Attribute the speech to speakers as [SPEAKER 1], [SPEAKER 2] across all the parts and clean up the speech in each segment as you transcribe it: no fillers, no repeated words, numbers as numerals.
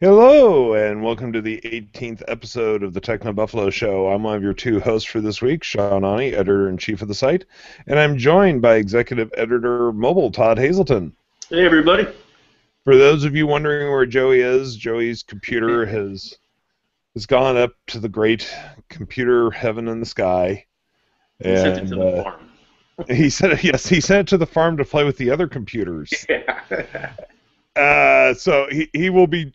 [SPEAKER 1] Hello, and welcome to the 18th episode of the TechnoBuffalo Show. I'm one of your two hosts for this week, Sean Ani, editor-in-chief of the site, and I'm joined by executive editor of Mobile, Todd Hazelton.
[SPEAKER 2] Hey, everybody.
[SPEAKER 1] For those of you wondering where Joey is, Joey's computer has gone up to the great computer heaven in the sky,
[SPEAKER 2] He sent it
[SPEAKER 1] and
[SPEAKER 2] to the farm.
[SPEAKER 1] he said, yes, he sent it to the farm to play with the other computers.
[SPEAKER 2] Yeah.
[SPEAKER 1] So he will be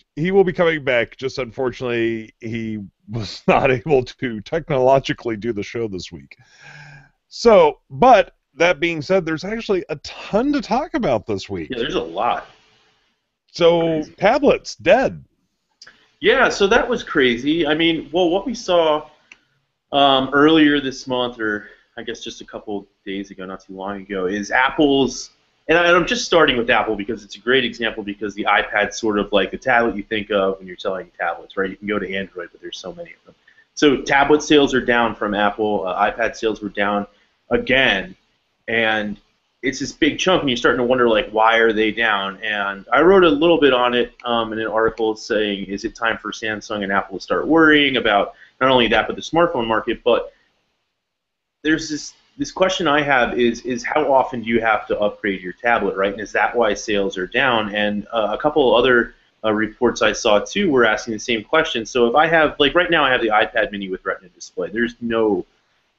[SPEAKER 1] coming back. Just unfortunately, he was not able to technologically do the show this week. So, but that being said, there's actually a ton to talk about this week.
[SPEAKER 2] Yeah, there's a lot.
[SPEAKER 1] So,
[SPEAKER 2] Crazy.
[SPEAKER 1] tablets dead.
[SPEAKER 2] Yeah, so that was crazy. I mean, well, what we saw earlier this month, or I guess just a couple days ago, not too long ago, is Apple's, and I'm just starting with Apple because it's a great example because the iPad's sort of like the tablet you think of when you're selling tablets, right? You can go to Android, but there's so many of them. So tablet sales are down from Apple. iPad sales were down again, and it's this big chunk, and you're starting to wonder, like, why are they down? And I wrote a little bit on it in an article saying, is it time for Samsung and Apple to start worrying about not only that, but the smartphone market? But there's this question I have is how often do you have to upgrade your tablet, right? And is that why sales are down? And a couple other reports I saw too were asking the same question. So if I have, like right now, I have the iPad Mini with Retina display. There's no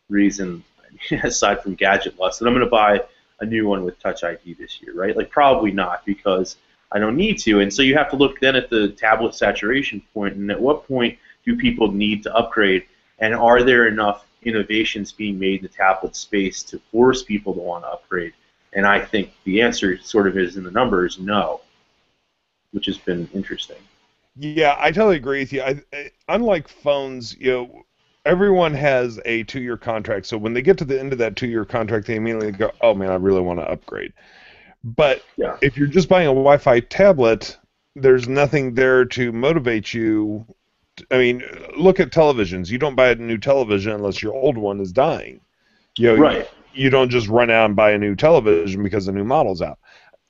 [SPEAKER 2] reason, aside from gadget lust, that I'm going to buy a new one with Touch ID this year, right? Like probably not because I don't need to. And so you have to look then at the tablet saturation point, and at what point do people need to upgrade, and are there enough innovations being made in the tablet space to force people to want to upgrade? And I think the answer sort of is in the numbers, no, which has been interesting.
[SPEAKER 1] Yeah, I totally agree with you. Unlike phones, everyone has a 2-year contract. So when they get to the end of that 2-year contract, they immediately go, "Oh man, I really want to upgrade." But
[SPEAKER 2] Yeah.
[SPEAKER 1] if you're just buying a Wi-Fi tablet, there's nothing there to motivate you. I mean, look at televisions. You don't buy a new television unless your old one is dying. You
[SPEAKER 2] Right.
[SPEAKER 1] you don't just run out and buy a new television because a new model's out.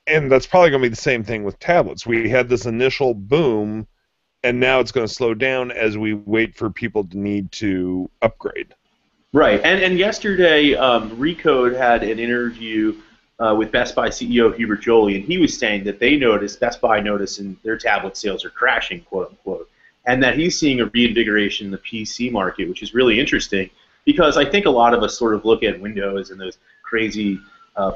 [SPEAKER 1] And that's probably going to be the same thing with tablets. We had this initial boom, and now it's going to slow down as we wait for people to need to upgrade.
[SPEAKER 2] Right. And yesterday, Recode had an interview with Best Buy CEO Hubert Joly, and he was saying that Best Buy noticed, and their tablet sales are crashing, quote unquote, and that he's seeing a reinvigoration in the PC market, which is really interesting because I think a lot of us sort of look at Windows and those crazy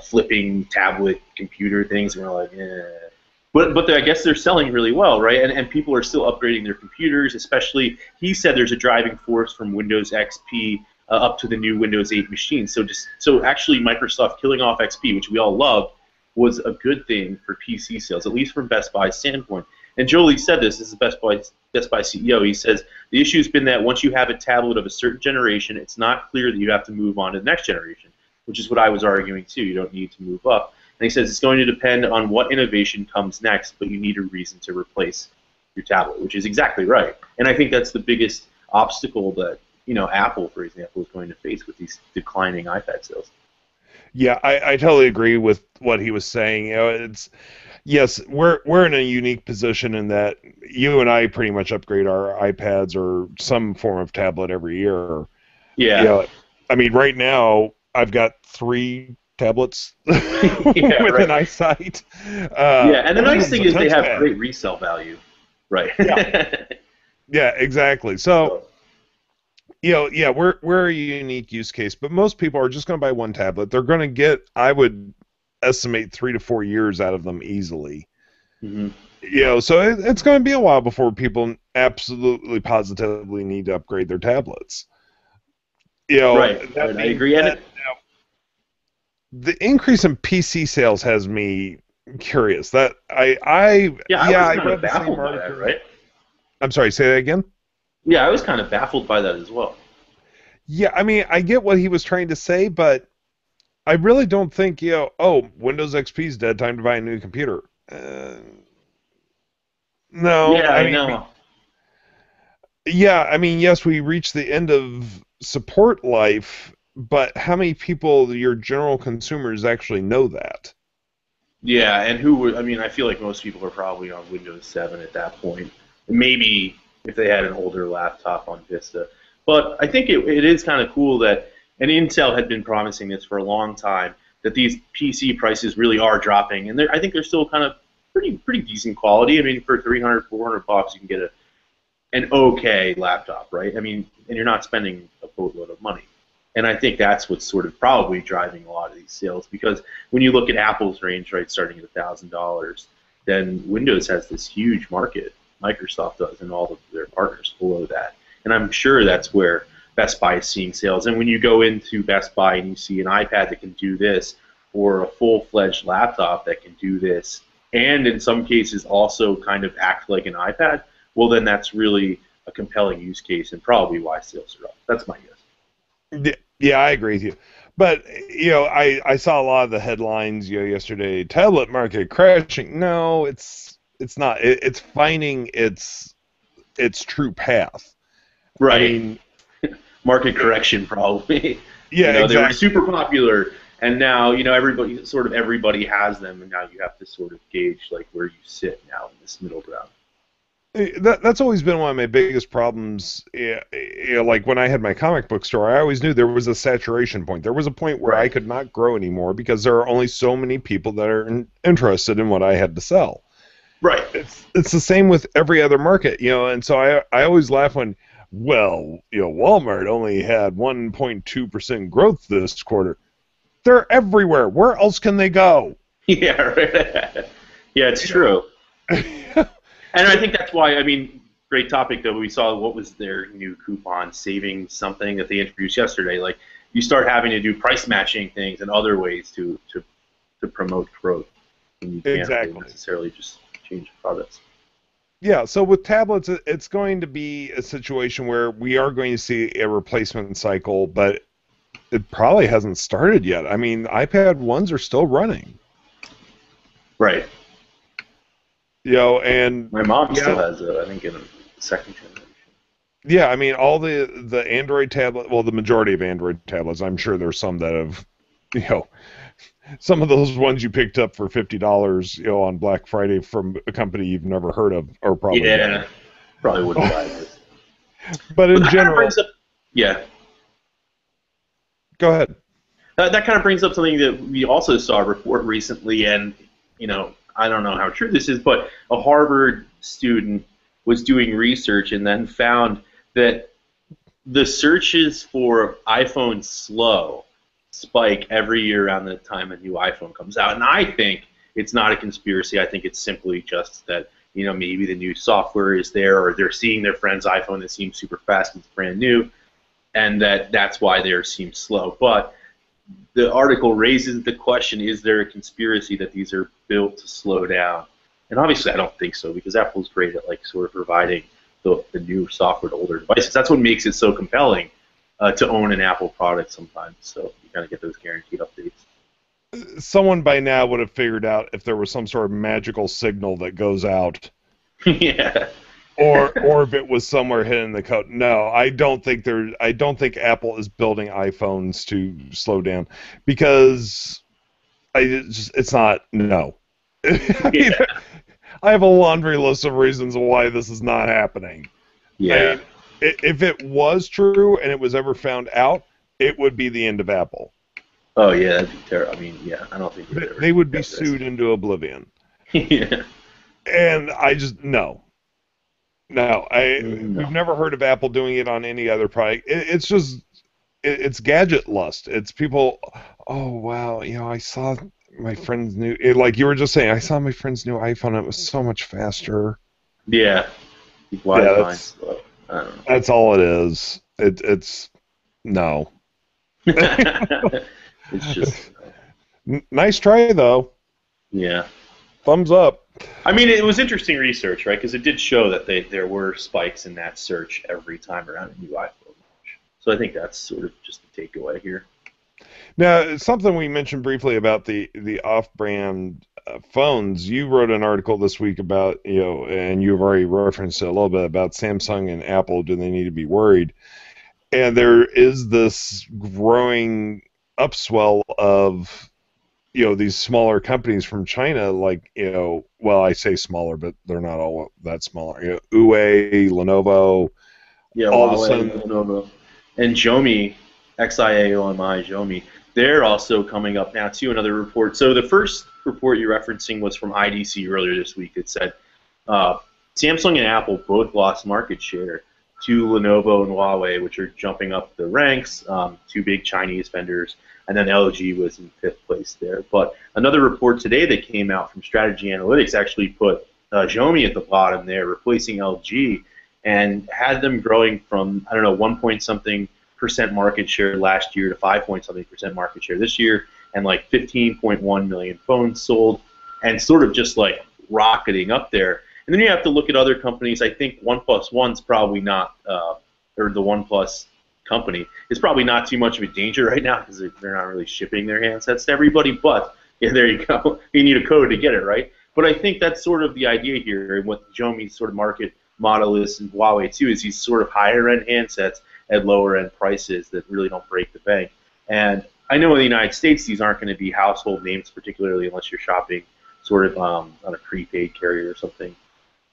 [SPEAKER 2] flipping tablet computer things, and we're like, eh. But I guess they're selling really well, right? And people are still upgrading their computers, especially, he said there's a driving force from Windows XP up to the new Windows 8 machine. So actually Microsoft killing off XP, which we all loved, was a good thing for PC sales, at least from Best Buy's standpoint. And Jolie said this is the Best Buy CEO. He says the issue's been that once you have a tablet of a certain generation, it's not clear that you have to move on to the next generation, which is what I was arguing too. You don't need to move up. And he says it's going to depend on what innovation comes next, but you need a reason to replace your tablet, which is exactly right. And I think that's the biggest obstacle that Apple, for example, is going to face with these declining iPad sales.
[SPEAKER 1] Yeah, I totally agree with what he was saying. It's yes, we're in a unique position in that you and I pretty much upgrade our iPads or some form of tablet every year.
[SPEAKER 2] Yeah.
[SPEAKER 1] Yeah, I mean, right now I've got 3 tablets
[SPEAKER 2] Yeah,
[SPEAKER 1] with
[SPEAKER 2] right.
[SPEAKER 1] an eyesight.
[SPEAKER 2] Yeah, and the
[SPEAKER 1] One of
[SPEAKER 2] nice
[SPEAKER 1] them's
[SPEAKER 2] thing
[SPEAKER 1] a
[SPEAKER 2] is they have
[SPEAKER 1] touchpad.
[SPEAKER 2] great resale value. Right.
[SPEAKER 1] Yeah, yeah, exactly. So,
[SPEAKER 2] So,
[SPEAKER 1] yeah, we're a unique use case, but most people are just going to buy one tablet. They're going to get, I would estimate, 3 to 4 years out of them easily.
[SPEAKER 2] mhm.
[SPEAKER 1] So it's going to be a while before people absolutely positively need to upgrade their tablets.
[SPEAKER 2] Right,
[SPEAKER 1] That
[SPEAKER 2] right, I
[SPEAKER 1] being
[SPEAKER 2] agree. And
[SPEAKER 1] said, the increase in PC sales has me curious. That
[SPEAKER 2] yeah, I
[SPEAKER 1] yeah,
[SPEAKER 2] was
[SPEAKER 1] I
[SPEAKER 2] kind of
[SPEAKER 1] read the same
[SPEAKER 2] baffled by that,
[SPEAKER 1] article.
[SPEAKER 2] right?
[SPEAKER 1] I'm sorry, say that again.
[SPEAKER 2] Yeah, I was kind of baffled by that as well.
[SPEAKER 1] Yeah, I mean, I get what he was trying to say, but I really don't think, oh, Windows XP is dead, time to buy a new computer. No,
[SPEAKER 2] Yeah,
[SPEAKER 1] I
[SPEAKER 2] I
[SPEAKER 1] mean,
[SPEAKER 2] know.
[SPEAKER 1] yeah, I mean, yes, we reached the end of support life, but how many people, your general consumers, actually know that?
[SPEAKER 2] Yeah, and who would, I mean, I feel like most people are probably on Windows 7 at that point. Maybe if they had an older laptop on Vista. But I think it is kind of cool that, and Intel had been promising this for a long time, that these PC prices really are dropping, and I think they're still kind of pretty decent quality. I mean, for 300, 400 bucks, you can get an okay laptop, right? I mean, and you're not spending a boatload of money. And I think that's what's sort of probably driving a lot of these sales, because when you look at Apple's range, right, starting at $1,000, then Windows has this huge market. Microsoft does, and all of their partners below that. And I'm sure that's where Best Buy is seeing sales. And when you go into Best Buy and you see an iPad that can do this, or a full-fledged laptop that can do this, and in some cases also kind of act like an iPad, well, then that's really a compelling use case and probably why sales are up. That's my guess.
[SPEAKER 1] Yeah, I agree with you. But, I saw a lot of the headlines, yesterday, tablet market crashing. No, it's not. It's finding its true path.
[SPEAKER 2] Right.
[SPEAKER 1] I mean,
[SPEAKER 2] market correction, probably.
[SPEAKER 1] Yeah, exactly.
[SPEAKER 2] They were super popular, and now everybody has them, and now you have to sort of gauge like where you sit now in this middle ground.
[SPEAKER 1] That's always been one of my biggest problems. Like when I had my comic book store, I always knew there was a saturation point. There was a point where I could not grow anymore because there are only so many people that are interested in what I had to sell.
[SPEAKER 2] Right.
[SPEAKER 1] It's the same with every other market, and so I always laugh when, Walmart only had 1.2% growth this quarter. They're everywhere. Where else can they go?
[SPEAKER 2] Yeah, right. Yeah, it's true. And I think that's why, great topic, though. We saw what was their new coupon saving something that they introduced yesterday. Like, you start having to do price matching things and other ways to promote growth. And you can't really necessarily just change products.
[SPEAKER 1] Yeah, so with tablets, it's going to be a situation where we are going to see a replacement cycle, but it probably hasn't started yet. I mean, iPad 1s are still running.
[SPEAKER 2] Right.
[SPEAKER 1] And
[SPEAKER 2] my mom still has it, I think, in a second generation.
[SPEAKER 1] Yeah, I mean, all the Android tablet, well, the majority of Android tablets, I'm sure there's some that have, some of those ones you picked up for $50, on Black Friday from a company you've never heard of, or probably
[SPEAKER 2] probably wouldn't buy this.
[SPEAKER 1] But in general,
[SPEAKER 2] yeah.
[SPEAKER 1] Go ahead.
[SPEAKER 2] That kind of brings up something that we also saw a report recently, and I don't know how true this is, but a Harvard student was doing research and then found that the searches for iPhone slow spike every year around the time a new iPhone comes out. And I think it's not a conspiracy. I think it's simply just that, maybe the new software is there, or they're seeing their friend's iPhone that seems super fast and it's brand new, and that's why theirs seems slow. But the article raises the question, is there a conspiracy that these are built to slow down? And obviously I don't think so, because Apple's great at sort of providing the new software to older devices. That's what makes it so compelling to own an Apple product sometimes. So you kind of get those guaranteed updates.
[SPEAKER 1] Someone by now would have figured out if there was some sort of magical signal that goes out.
[SPEAKER 2] Yeah.
[SPEAKER 1] or if it was somewhere hidden in the code. No, I don't think Apple is building iPhones to slow down, because it's not. No.
[SPEAKER 2] Yeah.
[SPEAKER 1] I have a laundry list of reasons why this is not happening.
[SPEAKER 2] Yeah.
[SPEAKER 1] If it was true and it was ever found out, it would be the end of Apple.
[SPEAKER 2] Oh yeah, that'd be terrible. I don't think
[SPEAKER 1] they would be sued into oblivion.
[SPEAKER 2] Yeah.
[SPEAKER 1] And I just no. We've never heard of Apple doing it on any other product. It's just it's gadget lust. It's people. Oh wow, I saw my friend's new. Like you were just saying, I saw my friend's new iPhone. It was so much faster.
[SPEAKER 2] Yeah.
[SPEAKER 1] That's all it is. It's no.
[SPEAKER 2] It's just
[SPEAKER 1] nice try though.
[SPEAKER 2] Yeah.
[SPEAKER 1] Thumbs up.
[SPEAKER 2] It was interesting research, right? Because it did show that there were spikes in that search every time around a new iPhone launch. So I think that's sort of just the takeaway here.
[SPEAKER 1] Now, something we mentioned briefly about the off-brand phones. You wrote an article this week about, and you've already referenced it a little bit about Samsung and Apple. Do they need to be worried? And there is this growing upswell of these smaller companies from China, like, well, I say smaller, but they're not all that smaller. Huawei, Lenovo,
[SPEAKER 2] Yeah,
[SPEAKER 1] all of a
[SPEAKER 2] Huawei,
[SPEAKER 1] sudden,
[SPEAKER 2] Lenovo, and Xiaomi, XIAOMI, Xiaomi. They're also coming up now too. Another report. So the first report you're referencing was from IDC earlier this week. It said uh, Samsung and Apple both lost market share to Lenovo and Huawei, which are jumping up the ranks. Two big Chinese vendors, and then LG was in fifth place there. But another report today that came out from Strategy Analytics actually put Xiaomi at the bottom there, replacing LG, and had them growing from, I don't know, 1 point something percent market share last year to 5 point something percent market share this year, and like 15.1 million phones sold, and sort of just like rocketing up there. And then you have to look at other companies. I think OnePlus One's probably not, or the OnePlus company is probably not too much of a danger right now because they're not really shipping their handsets to everybody. But yeah, there you go. You need a code to get it, right? But I think that's sort of the idea here, and what Xiaomi's sort of market model is, and Huawei too, is these sort of higher end handsets at lower end prices that really don't break the bank. And I know in the United States these aren't going to be household names, particularly unless you're shopping sort of on a prepaid carrier or something.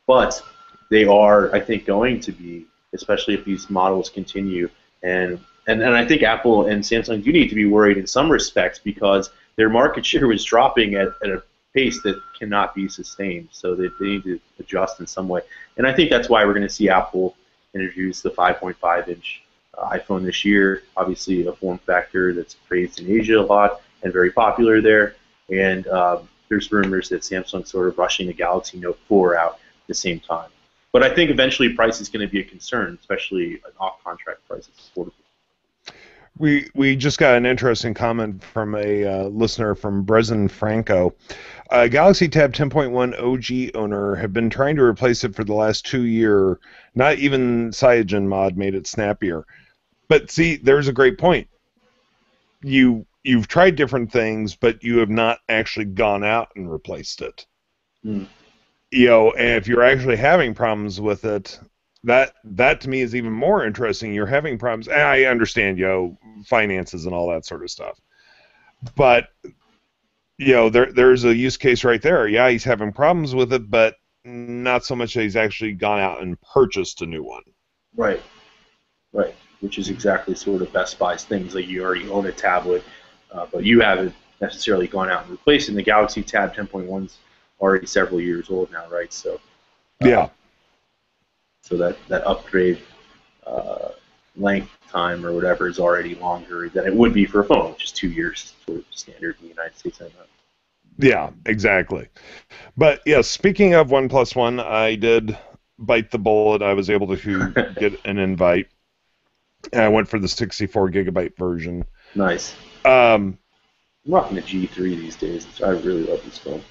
[SPEAKER 2] But they are, I think, going to be, especially if these models continue. And I think Apple and Samsung do need to be worried in some respects because their market share was dropping at a pace that cannot be sustained. So they need to adjust in some way. And I think that's why we're going to see Apple introduce the 5.5-inch iPhone this year. Obviously, a form factor that's praised in Asia a lot and very popular there. And there's rumors that Samsung's sort of rushing the Galaxy Note 4 out at the same time. But I think eventually price is going to be a concern, especially an off-contract price is affordable.
[SPEAKER 1] we just got an interesting comment from a listener from Brezen Franco. Galaxy Tab 10.1 OG owner have been trying to replace it for the last 2 years. Not even Cyanogen mod made it snappier. But see, there's a great point. You've tried different things, but you have not actually gone out and replaced it.
[SPEAKER 2] Mm.
[SPEAKER 1] And if you're actually having problems with it, that to me is even more interesting. You're having problems. And I understand, finances and all that sort of stuff. But there's a use case right there. Yeah, he's having problems with it, but not so much that he's actually gone out and purchased a new one.
[SPEAKER 2] Right. Which is exactly sort of Best Buy's things. Like you already own a tablet, but you haven't necessarily gone out and replaced it. And the Galaxy Tab 10.1's already several years old now, right? So
[SPEAKER 1] yeah.
[SPEAKER 2] So that upgrade length time or whatever is already longer than it would be for a phone, which is 2 years, sort of standard in the United States. I know.
[SPEAKER 1] Yeah, exactly. But yeah, speaking of OnePlus One, I did bite the bullet. I was able to get an invite. And I went for the 64 gigabyte version.
[SPEAKER 2] Nice.
[SPEAKER 1] I'm
[SPEAKER 2] rocking the G3 these days. I really love this phone.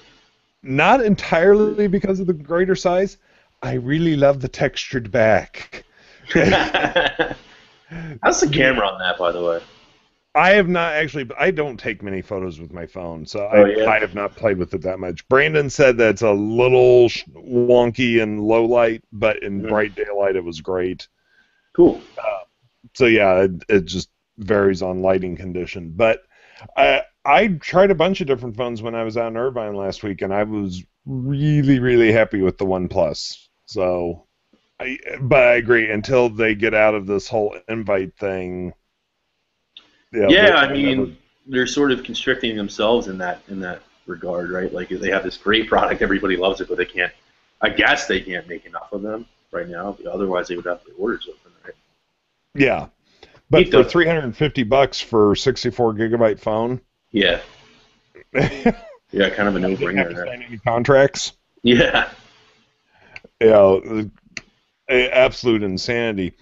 [SPEAKER 1] Not entirely because of the greater size. I really love the textured back.
[SPEAKER 2] How's the camera on that, by the way?
[SPEAKER 1] I have not actually. I don't take many photos with my phone, so I have not played with it that much. Brandon said that it's a little wonky in low light, but in bright daylight it was great.
[SPEAKER 2] Cool.
[SPEAKER 1] So yeah, it just varies on lighting condition. But I tried a bunch of different phones when I was out in Irvine last week, and I was really, really happy with the OnePlus. So, but I agree, until they get out of this whole invite thing.
[SPEAKER 2] Yeah, I mean, they're sort of constricting themselves in that regard, right? Like they have this great product, everybody loves it, but they can't. I guess they can't make enough of them right now. Otherwise, they would have the orders open, right?
[SPEAKER 1] Yeah, but for $350 for 64 gigabyte phone.
[SPEAKER 2] Yeah. Yeah, kind of a no-brainer.
[SPEAKER 1] Sign any contracts?
[SPEAKER 2] Yeah.
[SPEAKER 1] Yeah, absolute insanity.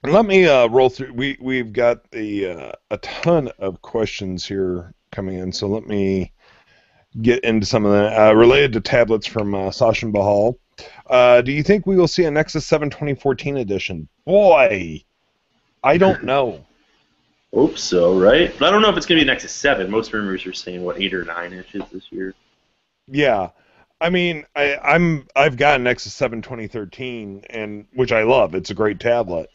[SPEAKER 1] Let me roll through. We've got a ton of questions here coming in, so let me get into some of them related to tablets from Sachin Bahal. Do you think we will see a Nexus 7 2014 edition? Boy, I don't know.
[SPEAKER 2] Hope so, right? But I don't know if it's going to be Nexus 7. Most rumors are saying, 8 or 9 inches this year.
[SPEAKER 1] Yeah. I mean, I've got a Nexus 7 2013, and which I love. It's a great tablet.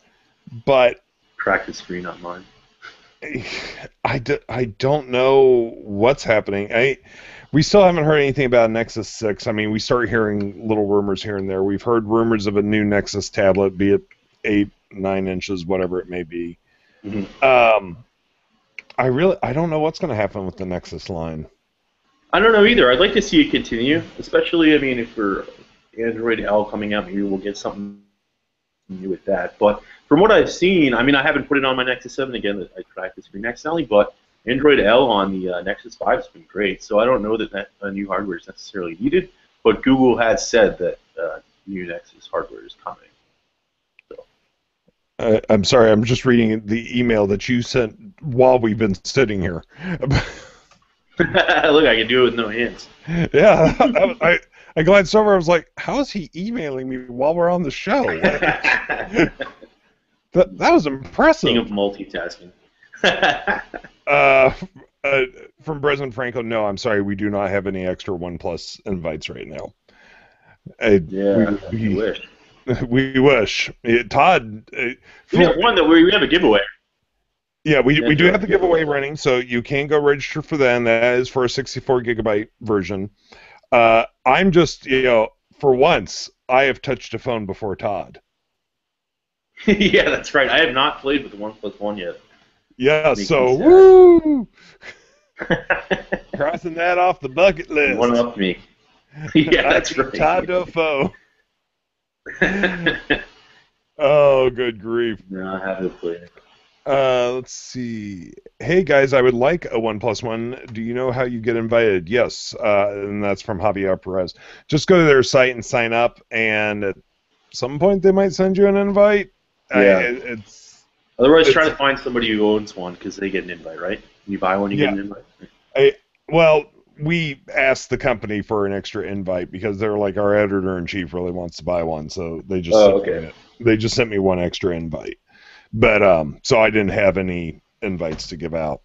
[SPEAKER 1] But
[SPEAKER 2] crack the screen on mine.
[SPEAKER 1] I don't know what's happening. We still haven't heard anything about Nexus 6. I mean, we start hearing little rumors here and there. We've heard rumors of a new Nexus tablet, be it 8, 9 inches, whatever it may be.
[SPEAKER 2] Mhm.
[SPEAKER 1] I don't know what's going to happen with the Nexus line.
[SPEAKER 2] I don't know either. I'd like to see it continue, especially, I mean, if we're Android L coming out, maybe we'll get something new with that. But from what I've seen, I mean, I haven't put it on my Nexus 7 again. I practice for next Sally, but Android L on the Nexus 5 has been great. So I don't know that new hardware is necessarily needed, but Google has said that new Nexus hardware is coming. So.
[SPEAKER 1] I'm sorry, I'm just reading the email that you sent while we've been sitting here.
[SPEAKER 2] Look, I can do it with no hands.
[SPEAKER 1] Yeah, I glanced over. I was like, "How is he emailing me while we're on the show?" That was impressive.
[SPEAKER 2] King of multitasking.
[SPEAKER 1] uh, from Breslin Franco, no, I'm sorry, we do not have any extra OnePlus invites right now.
[SPEAKER 2] We wish.
[SPEAKER 1] We wish. Todd.
[SPEAKER 2] We have one that we have a giveaway.
[SPEAKER 1] Yeah, we do have the giveaway running, so you can go register for that, and that is for a 64 gigabyte version. I'm just, for once, I have touched a phone before Todd.
[SPEAKER 2] Yeah, that's right. I have not played with the OnePlus yet.
[SPEAKER 1] Yeah, so, woo! Crossing that off the bucket list.
[SPEAKER 2] One up me. Yeah, that's right.
[SPEAKER 1] Todd Dafoe. Oh, good grief.
[SPEAKER 2] No, I haven't played it.
[SPEAKER 1] Let's see. Hey guys, I would like a 1+1. Do you know how you get invited? Yes, and that's from Javier Perez. Just go to their site and sign up, and at some point they might send you an invite.
[SPEAKER 2] Yeah. Otherwise, try to find somebody who owns one because they get an invite, right? You buy one, you get an invite.
[SPEAKER 1] Well, we asked the company for an extra invite because they're like, our editor-in-chief really wants to buy one, so they just sent me one extra invite. But so I didn't have any invites to give out.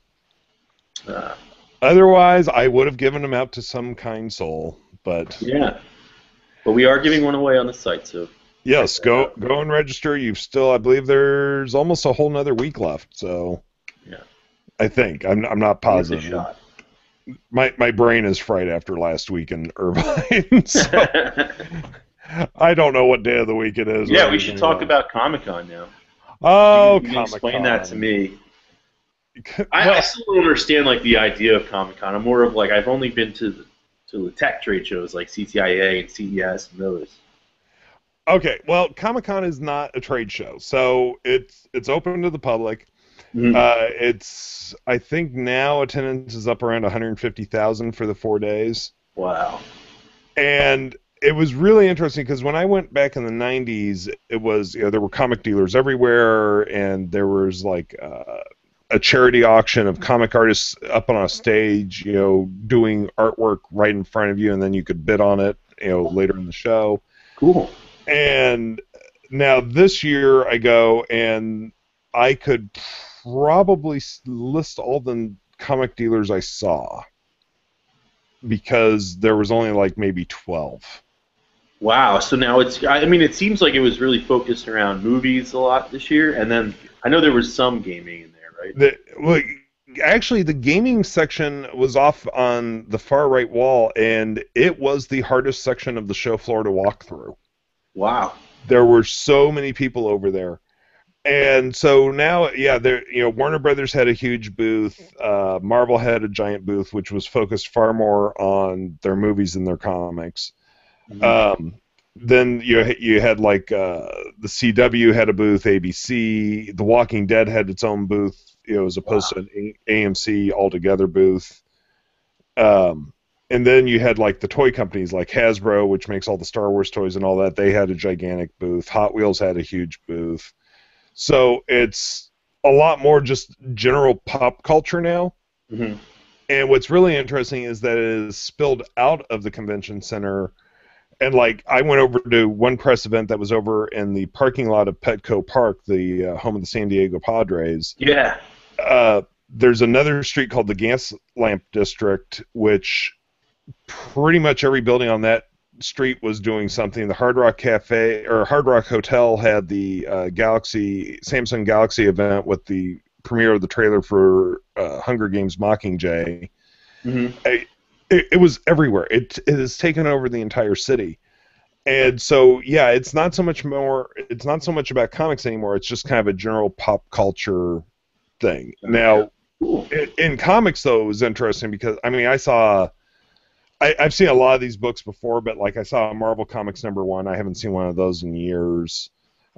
[SPEAKER 1] Otherwise, I would have given them out to some kind soul. But
[SPEAKER 2] yeah, but we are giving one away on the site, so
[SPEAKER 1] yes, go and register. I believe there's almost a whole nother week left. So
[SPEAKER 2] yeah,
[SPEAKER 1] I think I'm not positive. My brain is fried after last week in Irvine. So I don't know what day of the week it is.
[SPEAKER 2] Yeah, we should talk about Comic-Con now.
[SPEAKER 1] Oh,
[SPEAKER 2] you can explain that to me. I still don't understand the idea of Comic-Con. I'm more of I've only been to the tech trade shows like CTIA and CES and those.
[SPEAKER 1] Okay, well, Comic-Con is not a trade show, so it's open to the public.
[SPEAKER 2] Mm-hmm.
[SPEAKER 1] I think now attendance is up around 150,000 for the 4 days.
[SPEAKER 2] Wow.
[SPEAKER 1] And it was really interesting because when I went back in the 90s, it was, there were comic dealers everywhere, and there was a charity auction of comic artists up on a stage, doing artwork right in front of you, and then you could bid on it, later in the show.
[SPEAKER 2] Cool.
[SPEAKER 1] And now this year I go, and I could probably list all the comic dealers I saw because there was only maybe 12.
[SPEAKER 2] Wow. So now it seems like it was really focused around movies a lot this year, and then I know there was some gaming in there, right?
[SPEAKER 1] Actually, the gaming section was off on the far right wall, and it was the hardest section of the show floor to walk through.
[SPEAKER 2] Wow.
[SPEAKER 1] There were so many people over there. And so now, Warner Brothers had a huge booth. Marvel had a giant booth, which was focused far more on their movies than their comics. Mm-hmm. Then you had the CW had a booth, ABC, The Walking Dead had its own booth, as opposed to an AMC altogether booth. And then you had the toy companies like Hasbro, which makes all the Star Wars toys and all that. They had a gigantic booth. Hot Wheels had a huge booth. So it's a lot more just general pop culture now.
[SPEAKER 2] Mm-hmm.
[SPEAKER 1] And what's really interesting is that it is spilled out of the convention center. And I went over to one press event that was over in the parking lot of Petco Park, the home of the San Diego Padres.
[SPEAKER 2] Yeah.
[SPEAKER 1] There's another street called the Gas Lamp District, which pretty much every building on that street was doing something. The Hard Rock Cafe or Hard Rock Hotel had the Samsung Galaxy event with the premiere of the trailer for Hunger Games Mockingjay,
[SPEAKER 2] Mm-hmm.
[SPEAKER 1] it was everywhere. It has taken over the entire city. And so, yeah, it's not so much about comics anymore. It's just kind of a general pop culture thing.
[SPEAKER 2] Gotcha.
[SPEAKER 1] Now,
[SPEAKER 2] Cool.
[SPEAKER 1] in comics, though, it was interesting because, I mean, I've seen a lot of these books before, but like I saw Marvel Comics #1. I haven't seen one of those in years.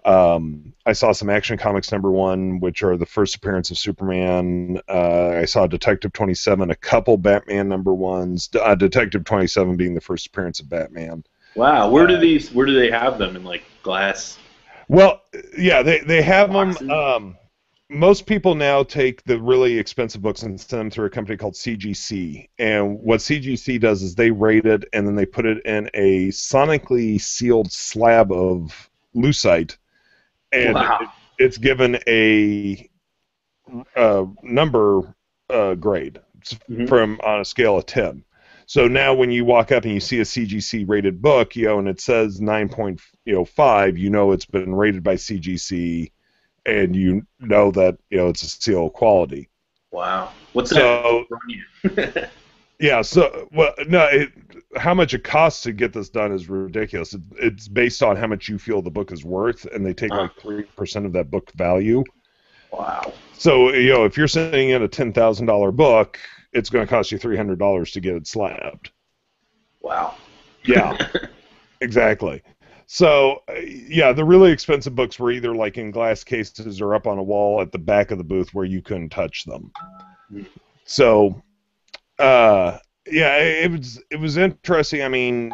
[SPEAKER 1] I saw some Action Comics #1, which are the first appearance of Superman. I saw Detective 27, a couple Batman #1s. Detective 27 being the first appearance of Batman.
[SPEAKER 2] Wow. Where do they have them in like glass
[SPEAKER 1] Well, yeah, they have them.
[SPEAKER 2] boxes?
[SPEAKER 1] Most people now take the really expensive books and send them through a company called CGC. And what CGC does is they rate it and then they put it in a sonically sealed slab of lucite, and
[SPEAKER 2] Wow.
[SPEAKER 1] it's given a number grade
[SPEAKER 2] Mm-hmm.
[SPEAKER 1] from on a scale of 10. So now when you walk up and you see a CGC rated book, and it says 9.5, it's been rated by CGC, and you know that it's a seal of quality.
[SPEAKER 2] Wow. What's that
[SPEAKER 1] So
[SPEAKER 2] run you?
[SPEAKER 1] yeah, so well, no, how much it costs to get this done is ridiculous. It's based on how much you feel the book is worth, and they take like 3% of that book value.
[SPEAKER 2] Wow.
[SPEAKER 1] So if you're sending in a $10,000 book, it's going to cost you $300 to get it slabbed.
[SPEAKER 2] Wow.
[SPEAKER 1] Yeah, exactly. So, yeah, the really expensive books were either like in glass cases or up on a wall at the back of the booth where you couldn't touch them. So, yeah, it was interesting. I mean,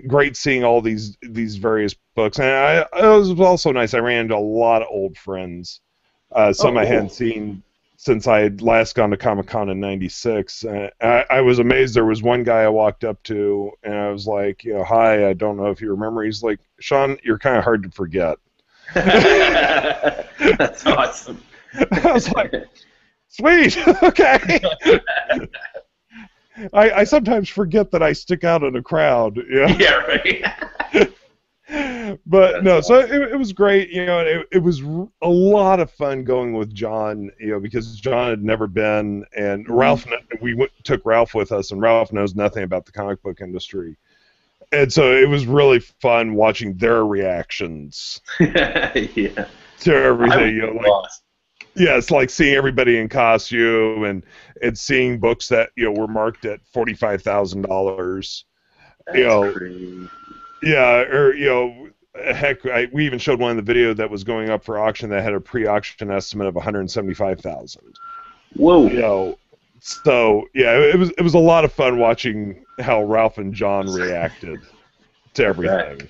[SPEAKER 1] great seeing all these various books, and it was also nice. I ran into a lot of old friends, some I hadn't
[SPEAKER 2] Cool.
[SPEAKER 1] seen since I had last gone to Comic-Con in '96. I was amazed. There was one guy I walked up to, and I was like, hi, I don't know if you remember. He's like, Sean, you're kind of hard to forget.
[SPEAKER 2] That's awesome.
[SPEAKER 1] I was like, sweet, okay. I sometimes forget that I stick out in a crowd.
[SPEAKER 2] Yeah, right.
[SPEAKER 1] But
[SPEAKER 2] That's
[SPEAKER 1] no, so
[SPEAKER 2] awesome.
[SPEAKER 1] it was great. It was a lot of fun going with John. Because John had never been, and Ralph. Took Ralph with us, and Ralph knows nothing about the comic book industry, and so it was really fun watching their reactions
[SPEAKER 2] Yeah.
[SPEAKER 1] to
[SPEAKER 2] I would
[SPEAKER 1] everything.
[SPEAKER 2] be lost.
[SPEAKER 1] Yeah, it's like seeing everybody in costume and seeing books that were marked at $45,000.
[SPEAKER 2] That's crazy.
[SPEAKER 1] Yeah, or heck, we even showed one in the video that was going up for auction that had a pre-auction estimate of 175,000.
[SPEAKER 2] Whoa.
[SPEAKER 1] So yeah, it was a lot of fun watching how Ralph and John reacted to everything.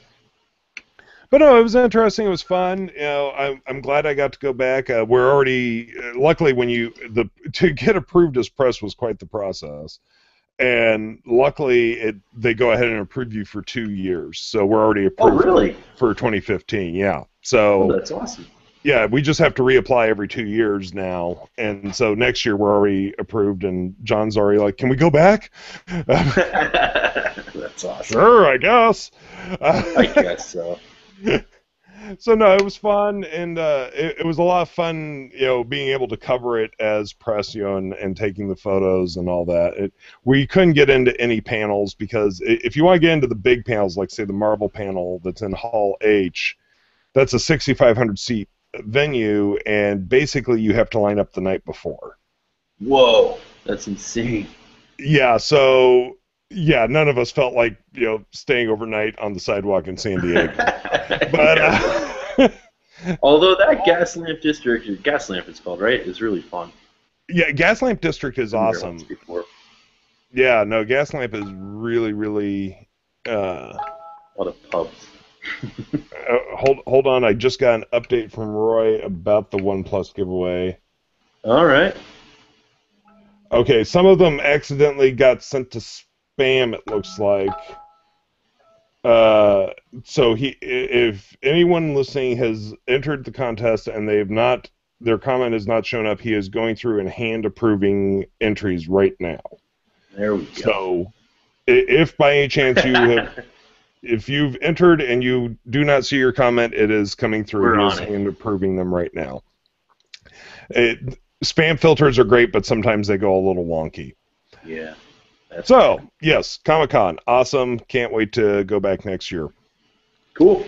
[SPEAKER 1] But no, it was interesting. It was fun. I'm glad I got to go back. We're already luckily to get approved as press was quite the process, and luckily they go ahead and approve you for 2 years. So we're already
[SPEAKER 2] Oh,
[SPEAKER 1] approved
[SPEAKER 2] really?
[SPEAKER 1] for 2015. Yeah.
[SPEAKER 2] Oh,
[SPEAKER 1] So
[SPEAKER 2] that's awesome.
[SPEAKER 1] yeah, we just have to reapply every 2 years now, and so next year we're already approved. And John's already like, "Can we go back?"
[SPEAKER 2] That's awesome.
[SPEAKER 1] Sure, I guess.
[SPEAKER 2] I guess so.
[SPEAKER 1] So no, it was fun, and it was a lot of fun, being able to cover it as press, and taking the photos and all that. We couldn't get into any panels because if you want to get into the big panels, like say the Marvel panel that's in Hall H, that's a 6,500 seat venue, and basically you have to line up the night before.
[SPEAKER 2] Whoa, that's insane.
[SPEAKER 1] Yeah, so yeah, none of us felt like staying overnight on the sidewalk in San Diego. But
[SPEAKER 2] although that Gaslamp district, Gaslamp it's called, right? Is really fun.
[SPEAKER 1] yeah, Gaslamp District is awesome. Yeah, no, Gaslamp is really, really.
[SPEAKER 2] A lot of pubs.
[SPEAKER 1] Hold on, I just got an update from Roy about the OnePlus giveaway.
[SPEAKER 2] All right.
[SPEAKER 1] Okay, some of them accidentally got sent to spam. It looks like. So if anyone listening has entered the contest and their comment has not shown up, he is going through and hand approving entries right now.
[SPEAKER 2] There we go.
[SPEAKER 1] So, if by any chance if you've entered and you do not see your comment, it is coming through. He is hand approving them right now. Spam filters are great, but sometimes they go a little wonky.
[SPEAKER 2] Yeah.
[SPEAKER 1] So, yes, Comic-Con, awesome. Can't wait to go back next year.
[SPEAKER 2] Cool.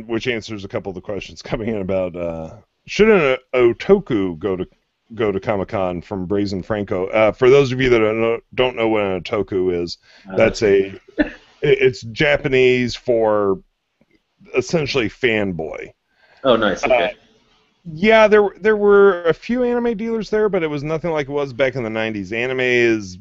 [SPEAKER 1] Which answers a couple of the questions coming in about should an otaku go to Comic-Con from Brazen Franco. For those of you that don't know what an otaku is, it's Japanese for essentially fanboy.
[SPEAKER 2] Oh, nice. Okay.
[SPEAKER 1] Yeah, there were a few anime dealers there, but it was nothing like it was back in the 90s. Anime is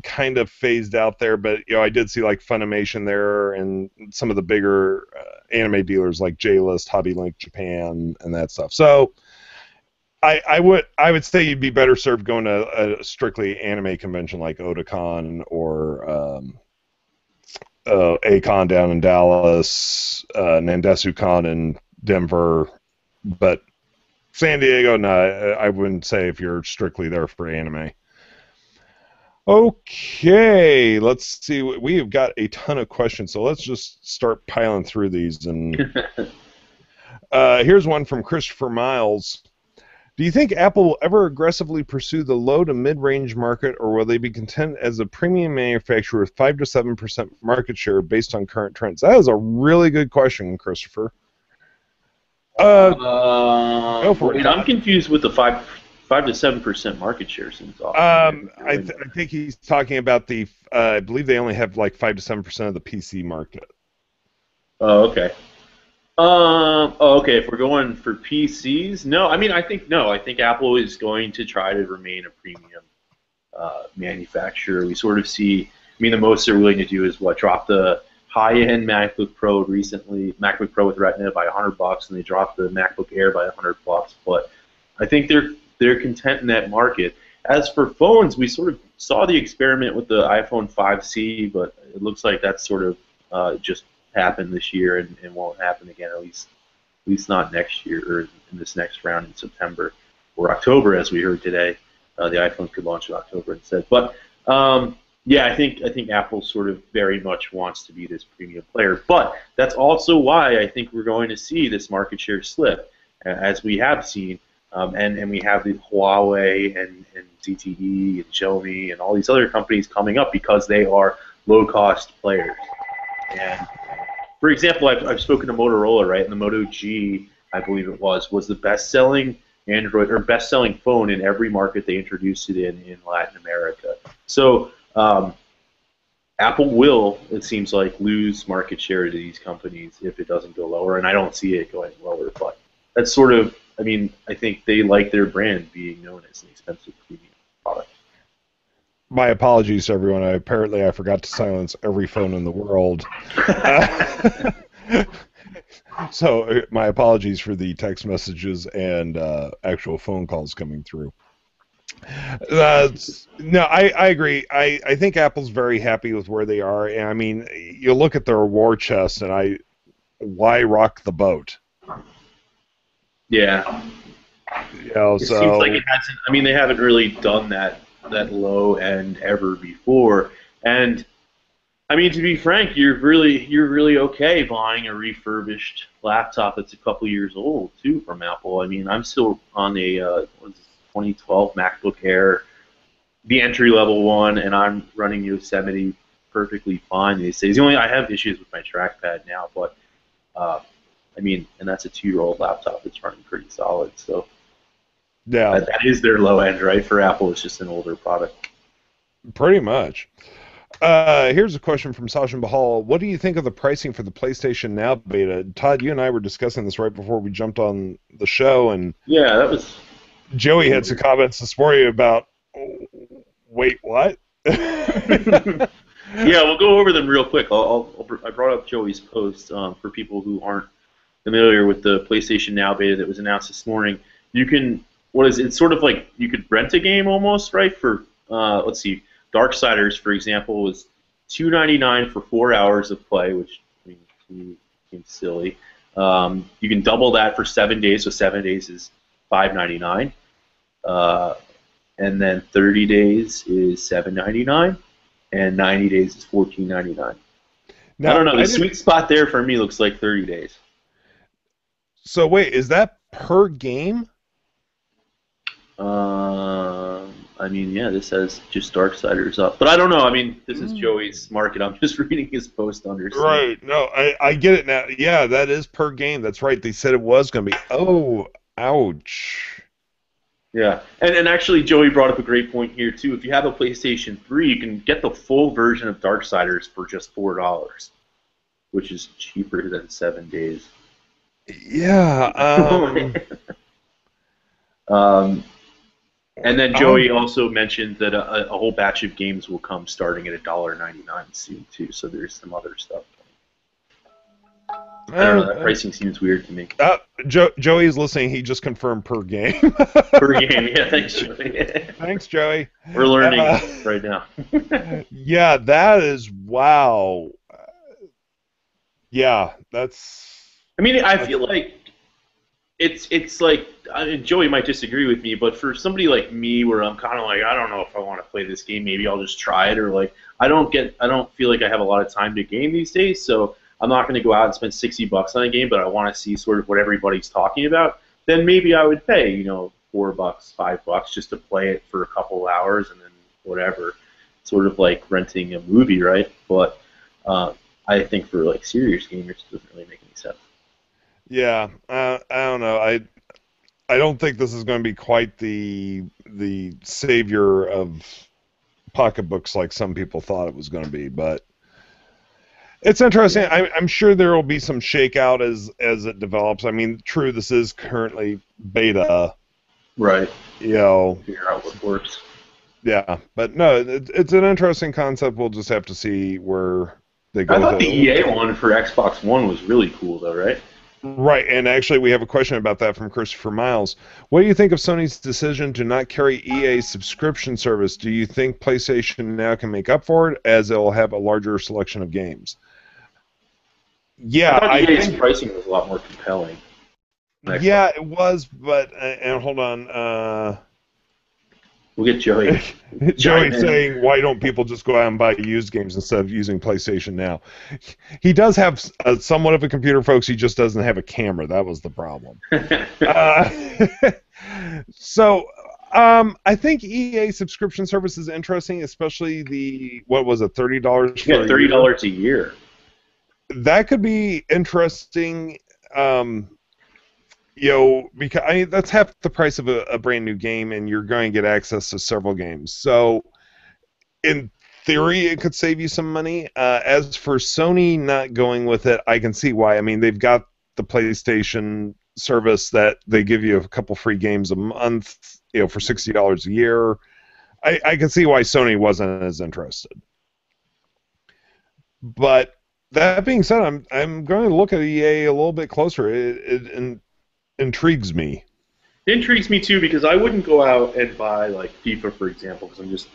[SPEAKER 1] kind of phased out there, but I did see like Funimation there and some of the bigger anime dealers like J-List, Hobby Link Japan, and that stuff. So I would say you'd be better served going to a strictly anime convention like Otakon or A-Kon down in Dallas, Nandesu-Con in Denver, but San Diego, no, I wouldn't say if you're strictly there for anime. Okay, let's see. We have got a ton of questions, so let's just start piling through these. And here's one from Christopher Miles. Do you think Apple will ever aggressively pursue the low to mid-range market, or will they be content as a premium manufacturer with 5 to 7% market share based on current trends? That is a really good question, Christopher.
[SPEAKER 2] Go for it. I'm confused with the 5 to 7% market share. Seems awesome.
[SPEAKER 1] I think he's talking about the. I believe they only have like 5 to 7% of the PC market.
[SPEAKER 2] Oh, okay. Okay. If we're going for PCs, no. I think Apple is going to try to remain a premium manufacturer. We sort of see. The most they're willing to do is drop the high-end MacBook Pro recently, MacBook Pro with Retina by $100, and they dropped the MacBook Air by $100. But I think they're content in that market. As for phones, we sort of saw the experiment with the iPhone 5C, but it looks like that's sort of just happened this year and won't happen again, at least not next year or in this next round in September or October, as we heard today. The iPhone could launch in October instead. But yeah, I think Apple sort of very much wants to be this premium player, but that's also why I think we're going to see this market share slip, as we have seen, and we have the Huawei and ZTE and Xiaomi and all these other companies coming up because they are low-cost players. And for example, I've spoken to Motorola, right? And the Moto G, I believe it was the best-selling Android or best-selling phone in every market they introduced it in Latin America. So Apple will, it seems like, lose market share to these companies if it doesn't go lower, and I don't see it going lower. But that's sort of, I think they like their brand being known as an expensive premium product.
[SPEAKER 1] My apologies to everyone. I forgot to silence every phone in the world. So my apologies for the text messages and actual phone calls coming through. No, I agree. I think Apple's very happy with where they are. And you look at their war chest, and why rock the boat?
[SPEAKER 2] Yeah. It seems like it hasn't. They haven't really done that low end ever before. And to be frank, you're really okay buying a refurbished laptop that's a couple years old too from Apple. I'm still on a 2012 MacBook Air, the entry level one, and I'm running Yosemite perfectly fine these days. I have issues with my trackpad now, but and that's a 2-year-old laptop that's running pretty solid. So yeah, that is their low end, right? For Apple, it's just an older product.
[SPEAKER 1] Pretty much. Here's a question from Sachin Bahal. What do you think of the pricing for the PlayStation Now beta? Todd, you and I were discussing this right before we jumped on the show, and
[SPEAKER 2] yeah, that was.
[SPEAKER 1] Joey had some comments this morning about, wait, what?
[SPEAKER 2] Yeah, we'll go over them real quick. I brought up Joey's post for people who aren't familiar with the PlayStation Now beta that was announced this morning. You can, it's sort of like you could rent a game almost, right? For, let's see, Darksiders, for example, was $2.99 for 4 hours of play, which seems silly. You can double that for 7 days, so 7 days is $5.99. And then 30 days is $7.99, and 90 days is $14.99. Now, I don't know. The sweet spot there for me looks like 30 days.
[SPEAKER 1] So wait, is that per game?
[SPEAKER 2] I mean, yeah, this says just Darksiders up, but I don't know. I mean, this is
[SPEAKER 1] Mm.
[SPEAKER 2] Joey's market. I'm just reading his post to understand.
[SPEAKER 1] Right. No, I get it now. Yeah, that is per game. That's right. They said it was going to be. Oh, ouch.
[SPEAKER 2] Yeah, and actually, Joey brought up a great point here too. If you have a PlayStation 3, you can get the full version of Darksiders for just $4, which is cheaper than 7 days.
[SPEAKER 1] Yeah.
[SPEAKER 2] um, and then
[SPEAKER 1] I'll,
[SPEAKER 2] Joey also mentioned that a whole batch of games will come starting at $1.99 soon too. So there's some other stuff. I don't know. That
[SPEAKER 1] uh,
[SPEAKER 2] pricing seems weird to me.
[SPEAKER 1] Joey's listening. He just confirmed per game.
[SPEAKER 2] Per game, yeah. Thanks, Joey.
[SPEAKER 1] Thanks, Joey.
[SPEAKER 2] We're learning right now.
[SPEAKER 1] Yeah, that is wow. Yeah,
[SPEAKER 2] I mean, I feel like it's like Joey might disagree with me, but for somebody like me, where I'm kind of like, I don't know if I want to play this game. Maybe I'll just try it, or like I don't feel like I have a lot of time to game these days, so I'm not going to go out and spend $60 on a game, but I want to see sort of what everybody's talking about. Then maybe I would pay, $4, $5 just to play it for a couple hours, and then whatever, sort of like renting a movie, right? But I think for like serious gamers, it doesn't really make any sense.
[SPEAKER 1] yeah. I don't know. I don't think this is going to be quite the savior of pocketbooks like some people thought it was going to be, but it's interesting.
[SPEAKER 2] Yeah.
[SPEAKER 1] I'm sure there will be some shakeout as it develops. I mean, true, this is currently beta.
[SPEAKER 2] Right.
[SPEAKER 1] You know,
[SPEAKER 2] Figure out what works.
[SPEAKER 1] yeah, but no, it's an interesting concept. We'll just have to see where they go
[SPEAKER 2] I
[SPEAKER 1] with
[SPEAKER 2] thought the
[SPEAKER 1] it.
[SPEAKER 2] EA one for Xbox One was really cool, though, right?
[SPEAKER 1] Right, and actually, we have a question about that from Christopher Miles. What do you think of Sony's decision to not carry EA's subscription service? Do you think PlayStation now can make up for it, as it will have a larger selection of games?
[SPEAKER 2] I
[SPEAKER 1] Yeah,
[SPEAKER 2] thought
[SPEAKER 1] I
[SPEAKER 2] EA's
[SPEAKER 1] think.
[SPEAKER 2] pricing was a lot more compelling than Xbox.
[SPEAKER 1] Yeah, it was, but and hold on.
[SPEAKER 2] We'll get Joey to chime
[SPEAKER 1] Joey
[SPEAKER 2] in.
[SPEAKER 1] saying, why don't people just go out and buy used games instead of using PlayStation Now? He does have somewhat of a computer, folks. He just doesn't have a camera. That was the problem. Uh, I think EA subscription service is interesting, especially what was it, $30 for
[SPEAKER 2] Yeah,
[SPEAKER 1] a
[SPEAKER 2] $30
[SPEAKER 1] year?
[SPEAKER 2] a year.
[SPEAKER 1] That could be interesting. Because that's half the price of a brand new game, and you're going to get access to several games. So, in theory, it could save you some money. As for Sony not going with it, I can see why. I mean, they've got the PlayStation service that they give you a couple free games a month, for $60 a year. I can see why Sony wasn't as interested. But that being said, I'm going to look at EA a little bit closer. It intrigues me.
[SPEAKER 2] It intrigues me too because I wouldn't go out and buy like FIFA, for example, because I'm just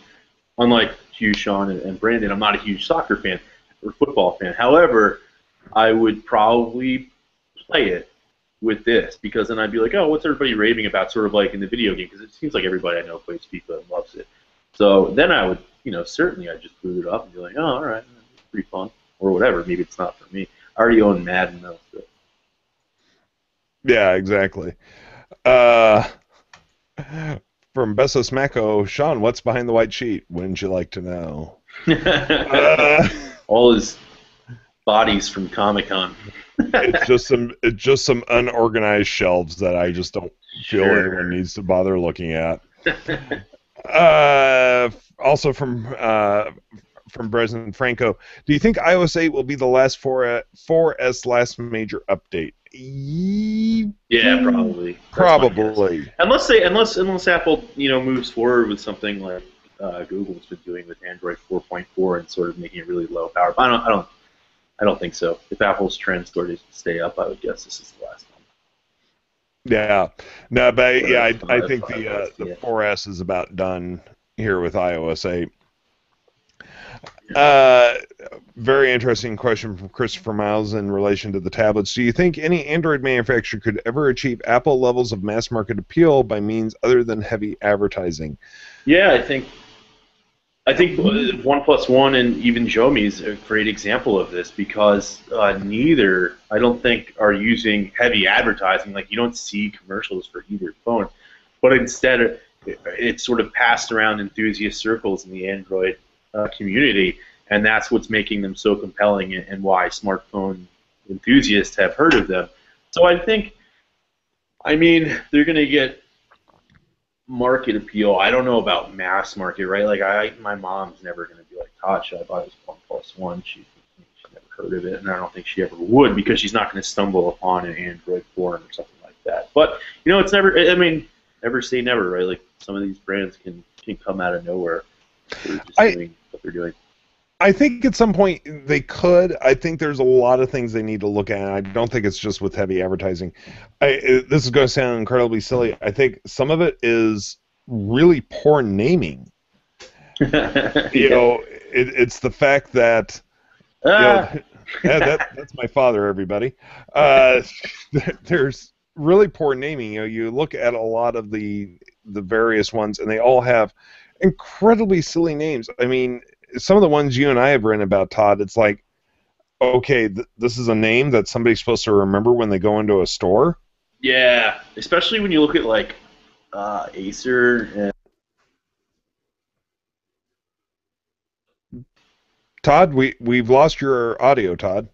[SPEAKER 2] unlike you, Sean, and Brandon. I'm not a huge soccer fan or football fan. However, I would probably play it with this because then I'd be like, oh, what's everybody raving about? Sort of like in the video game because it seems like everybody I know plays FIFA and loves it. So then I would, certainly I'd just boot it up and be like, oh, all right, it's pretty fun or whatever. Maybe it's not for me. I already own Madden though. So.
[SPEAKER 1] Yeah, exactly. Uh, from Besos Mako, Sean, what's behind the white sheet? Wouldn't you like to know? Uh,
[SPEAKER 2] All his bodies from Comic-Con.
[SPEAKER 1] it's just some unorganized shelves that I just don't feel
[SPEAKER 2] Sure.
[SPEAKER 1] anyone needs to bother looking at. Also from Bresnan Franco, do you think iOS 8 will be the last 4S last major update?
[SPEAKER 2] Yeah, probably.
[SPEAKER 1] Probably.
[SPEAKER 2] Unless Apple moves forward with something like Google's been doing with Android 4.4 and sort of making it really low power. But I don't think so. If Apple's trends sort of stay up, I would guess this is the last one.
[SPEAKER 1] Yeah. No, but yeah, I think
[SPEAKER 2] Five,
[SPEAKER 1] the
[SPEAKER 2] yeah.
[SPEAKER 1] 4S is about done here with iOS 8. Very interesting question from Christopher Miles in relation to the tablets. Do you think any Android manufacturer could ever achieve Apple levels of mass market appeal by means other than heavy advertising?
[SPEAKER 2] Yeah, I think I think OnePlus One and even Xiaomi is a great example of this because neither, I don't think, are using heavy advertising. Like you don't see commercials for either phone, but instead it's sort of passed around enthusiast circles in the Android community, and that's what's making them so compelling and why smartphone enthusiasts have heard of them. So I think, I mean, they're going to get market appeal. I don't know about mass market, right? Like my mom's never going to be like, Todd, should I buy this OnePlus One? She never heard of it, and I don't think she ever would because she's not going to stumble upon an Android forum or something like that. But it's never. I mean, never say never, right? Like some of these brands can come out of nowhere. They're just doing what they're doing.
[SPEAKER 1] I think at some point they could. I think there's a lot of things they need to look at. I don't think it's just with heavy advertising. This is going to sound incredibly silly. I think some of it is really poor naming. It's the fact that that's my father. Everybody, there's really poor naming. You look at a lot of the various ones, and they all have incredibly silly names. I mean, some of the ones you and I have written about, Todd, it's like, okay, this is a name that somebody's supposed to remember when they go into a store.
[SPEAKER 2] Yeah, especially when you look at like Acer and
[SPEAKER 1] Todd, we've lost your audio, Todd.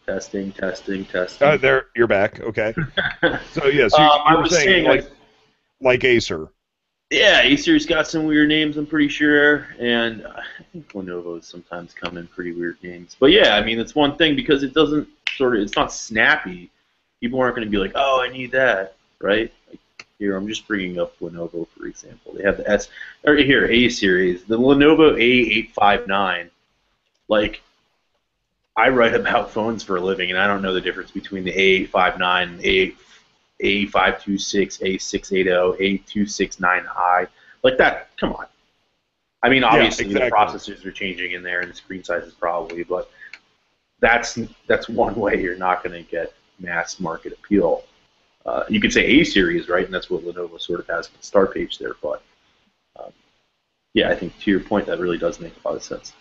[SPEAKER 2] Testing.
[SPEAKER 1] There, you're back. Okay. So yes, you were saying like Acer.
[SPEAKER 2] Yeah, Acer's got some weird names, I'm pretty sure, and I think Lenovo's sometimes come in pretty weird names. But yeah, I mean, it's one thing because it's not snappy. People aren't going to be like, oh, I need that, right? Like, here, I'm just bringing up Lenovo, for example. They have the A series, the Lenovo A859. Like, I write about phones for a living, and I don't know the difference between the A859 and A526, A680, A269i. Like that, come on. I mean, obviously the processors are changing in there and the screen sizes probably, but that's one way you're not going to get mass market appeal. You could say A series, right? And that's what Lenovo sort of has on the start page there. But yeah, I think to your point, that really does make a lot of sense.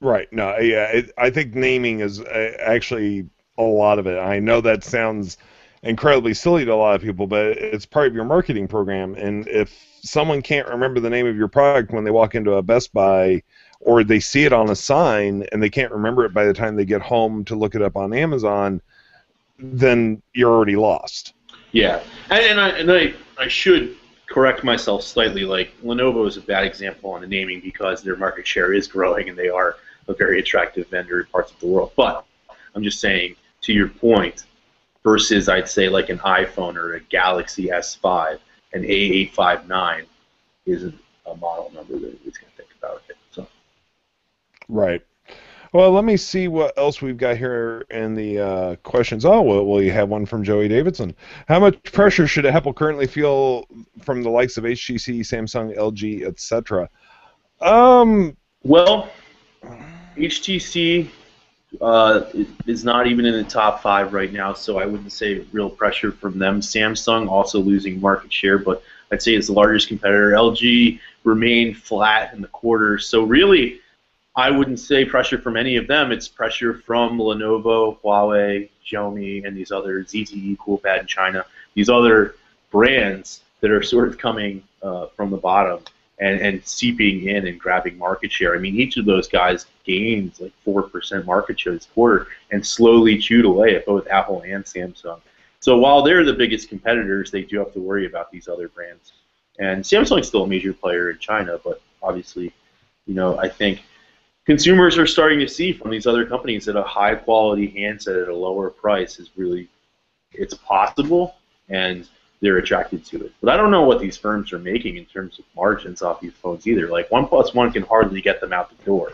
[SPEAKER 1] Right. No, yeah, I think naming is actually a lot of it. I know that sounds incredibly silly to a lot of people, but it's part of your marketing program. And if someone can't remember the name of your product when they walk into a Best Buy, or they see it on a sign and they can't remember it by the time they get home to look it up on Amazon, then you're already lost.
[SPEAKER 2] Yeah, and I should correct myself slightly. Like Lenovo is a bad example on the naming because their market share is growing and they are a very attractive vendor in parts of the world. But I'm just saying, to your point, versus I'd say like an iPhone or a Galaxy S5, an A859 isn't a model number that everybody's going to think about it. So.
[SPEAKER 1] Right. Well, let me see what else we've got here in the questions. Oh, well, you have one from Joey Davidson. How much pressure should Apple currently feel from the likes of HTC, Samsung, LG, etc.?
[SPEAKER 2] Well, HTC is not even in the top 5 right now, so I wouldn't say real pressure from them. Samsung also losing market share, but I'd say it's the largest competitor. LG remained flat in the quarter, so really I wouldn't say pressure from any of them. It's pressure from Lenovo, Huawei, Xiaomi, and these other ZTE, Coolpad in China, these other brands that are sort of coming from the bottom and seeping in and grabbing market share. I mean, each of those guys gained like 4% market share this quarter and slowly chewed away at both Apple and Samsung. So while they're the biggest competitors, they do have to worry about these other brands. And Samsung's still a major player in China, but obviously, I think consumers are starting to see from these other companies that a high-quality handset at a lower price is really, it's possible, and they're attracted to it. But I don't know what these firms are making in terms of margins off these phones either. Like OnePlus One can hardly get them out the door.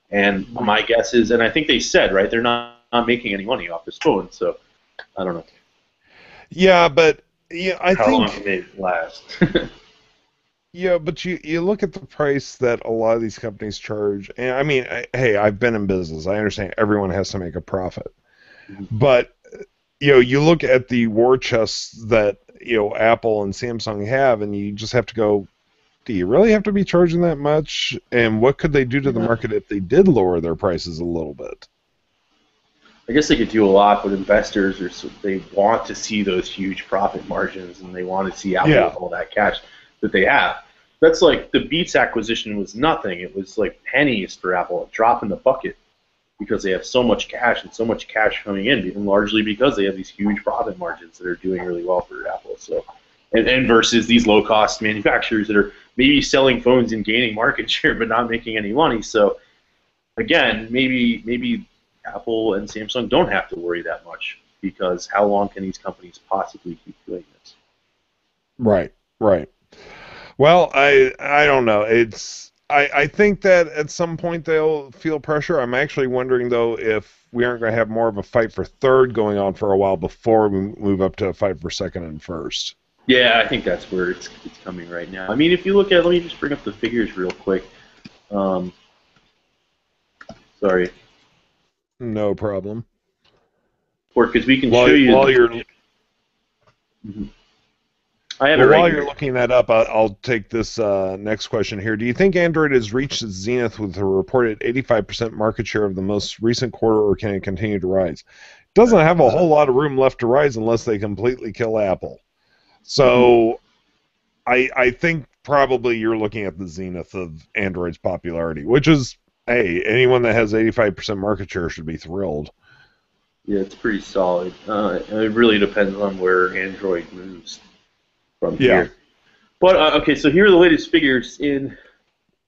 [SPEAKER 2] And my guess is, and I think they said, right, they're not making any money off this phone, so I don't know.
[SPEAKER 1] Yeah, but I think...
[SPEAKER 2] How long can they last?
[SPEAKER 1] Yeah, but you look at the price that a lot of these companies charge, and I mean, hey, I've been in business. I understand everyone has to make a profit. Mm-hmm. But, you look at the war chests that, Apple and Samsung have, and you just have to go, Do you really have to be charging that much? And what could they do to the
[SPEAKER 2] Yeah.
[SPEAKER 1] market if they did lower their prices a little bit?
[SPEAKER 2] I guess they could do a lot, but investors they want to see those huge profit margins, and they want to see Apple
[SPEAKER 1] Yeah,
[SPEAKER 2] with all that cash that they have. That's like the Beats acquisition was nothing. It was like pennies for Apple, a drop in the bucket, because they have so much cash and so much cash coming in, and largely because they have these huge profit margins that are doing really well for Apple. So, and versus these low cost manufacturers that are maybe selling phones and gaining market share but not making any money. So again, maybe Apple and Samsung don't have to worry that much, because how long can these companies possibly keep doing this?
[SPEAKER 1] right, right. Well, I don't know. I think that at some point they'll feel pressure. I'm actually wondering though if we aren't going to have more of a fight for third going on for a while before we move up to a fight for second and first.
[SPEAKER 2] Yeah, I think that's where it's coming right now. I mean, if you look at, let me just bring up the figures real quick. Um, sorry,
[SPEAKER 1] No problem.
[SPEAKER 2] because we can show
[SPEAKER 1] While
[SPEAKER 2] you.
[SPEAKER 1] while you're
[SPEAKER 2] Mhm. I have it
[SPEAKER 1] Well,
[SPEAKER 2] right
[SPEAKER 1] while you're
[SPEAKER 2] here.
[SPEAKER 1] looking that up, I'll take this next question here. Do you think Android has reached its zenith with a reported 85% market share of the most recent quarter, or can it continue to rise? Doesn't have a whole lot of room left to rise unless they completely kill Apple.
[SPEAKER 2] Mhm.
[SPEAKER 1] So I think probably you're looking at the zenith of Android's popularity, which is, hey, anyone that has 85% market share should be thrilled.
[SPEAKER 2] Yeah, it's pretty solid. It really depends on where Android moves from
[SPEAKER 1] Yeah,
[SPEAKER 2] here. But okay, so here are the latest figures. In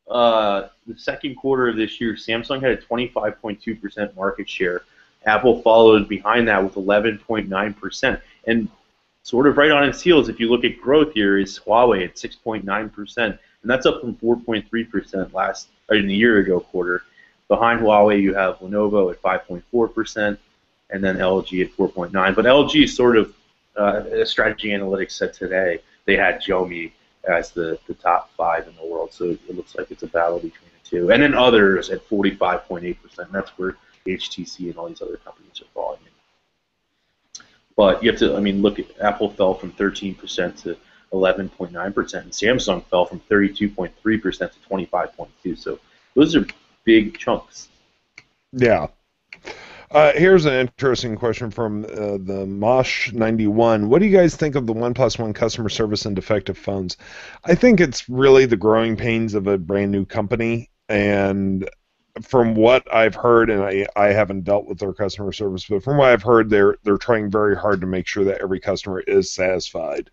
[SPEAKER 2] the second quarter of this year, Samsung had a 25.2% market share. Apple followed behind that with 11.9%. And sort of right on its heels, if you look at growth here, is Huawei at 6.9%. And that's up from 4.3% in the year ago quarter. Behind Huawei, you have Lenovo at 5.4%, and then LG at 4.9%. But LG is sort of, Strategy Analytics said today, they had Xiaomi as the top five in the world. So it looks like it's a battle between the two. And then others at 45.8%. And that's where HTC and all these other companies are falling in. But you have to, I mean, look at Apple fell from 13% to 11.9%, and Samsung fell from 32.3% to 25.2%. So those are big chunks.
[SPEAKER 1] yeah. Here's an interesting question from the Mosh91. What do you guys think of the OnePlus One customer service and defective phones? I think it's really the growing pains of a brand new company. And from what I've heard, and I haven't dealt with their customer service, but from what I've heard, they're trying very hard to make sure that every customer is satisfied.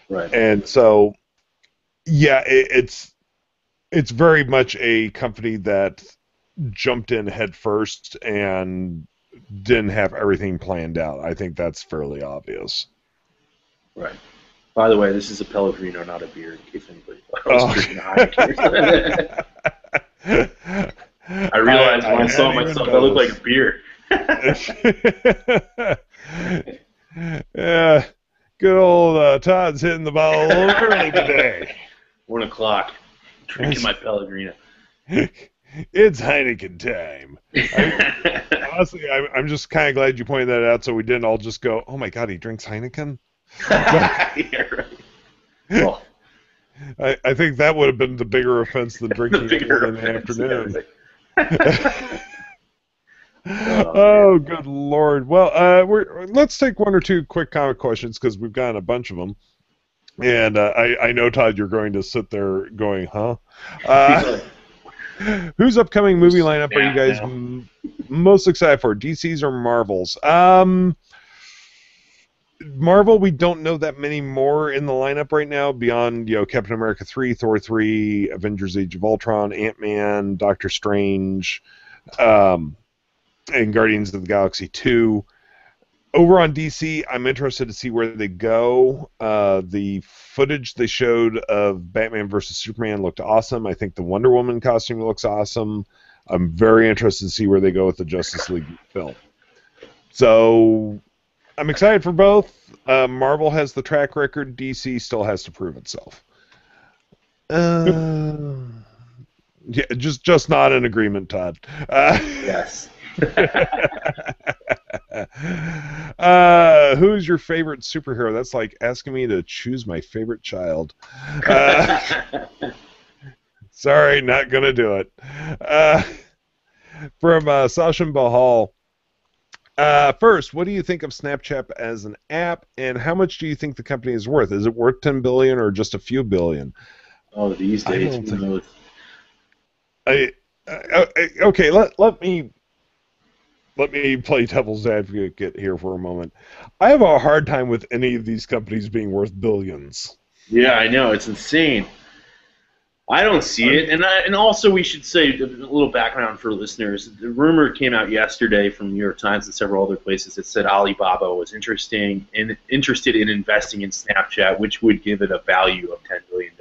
[SPEAKER 2] Right.
[SPEAKER 1] And so, yeah, it's very much a company that jumped in head first and didn't have everything planned out. I think that's fairly obvious.
[SPEAKER 2] Right. By the way, this is a Pellegrino, not a beer, in case anybody thought I was
[SPEAKER 1] Oh.
[SPEAKER 2] drinking a Heineken. I realized when
[SPEAKER 1] I
[SPEAKER 2] I saw
[SPEAKER 1] hadn't even
[SPEAKER 2] myself, I looked like
[SPEAKER 1] noticed.
[SPEAKER 2] a beer.
[SPEAKER 1] Yeah, good old Todd's hitting the ball a little early today.
[SPEAKER 2] 1 o'clock, drinking my Pellegrino.
[SPEAKER 1] It's Heineken time. Honestly, I'm just kind of glad you pointed that out, so we didn't all just go, "Oh my God, he drinks Heineken."
[SPEAKER 2] Yeah, right. Well,
[SPEAKER 1] I think that would have been the bigger offense than
[SPEAKER 2] the
[SPEAKER 1] drinking at
[SPEAKER 2] bigger
[SPEAKER 1] 1 in the
[SPEAKER 2] offense. Yeah,
[SPEAKER 1] afternoon.
[SPEAKER 2] right. Oh man.
[SPEAKER 1] Oh, good Lord. Well, let's take one or two quick comic questions because we've gotten a bunch of them. And I know, Todd, you're going to sit there going, huh?
[SPEAKER 2] He's
[SPEAKER 1] Uh,
[SPEAKER 2] like,
[SPEAKER 1] whose upcoming movie lineup are you
[SPEAKER 2] snap
[SPEAKER 1] guys
[SPEAKER 2] now.
[SPEAKER 1] most excited for? DC's or Marvel's? Marvel, we don't know that many more in the lineup right now beyond, Captain America 3, Thor 3, Avengers Age of Ultron, Ant-Man, Doctor Strange, um, and Guardians of the Galaxy 2. Over on DC, I'm interested to see where they go. The footage they showed of Batman versus Superman looked awesome. I think the Wonder Woman costume looks awesome. I'm very interested to see where they go with the Justice League film. So I'm excited for both. Marvel has the track record. DC still has to prove itself. Uh, yeah, just not an agreement, Todd.
[SPEAKER 2] Yes.
[SPEAKER 1] Who's your favorite superhero? That's like asking me to choose my favorite child. Uh, sorry, not gonna do it. Uh, from Sashin Bahal. First, what do you think of Snapchat as an app, and how much do you think the company is worth? Is it worth 10 billion or just a few billion?
[SPEAKER 2] Oh, these
[SPEAKER 1] I
[SPEAKER 2] days,
[SPEAKER 1] don't
[SPEAKER 2] who
[SPEAKER 1] think.
[SPEAKER 2] knows?
[SPEAKER 1] Okay. Let me play devil's advocate here for a moment. I have a hard time with any of these companies being worth billions.
[SPEAKER 2] Yeah, I know, it's insane. I don't see it, and also we should say a little background for listeners. The rumor came out yesterday from New York Times and several other places that said Alibaba was interested in investing in Snapchat, which would give it a value of $10 billion.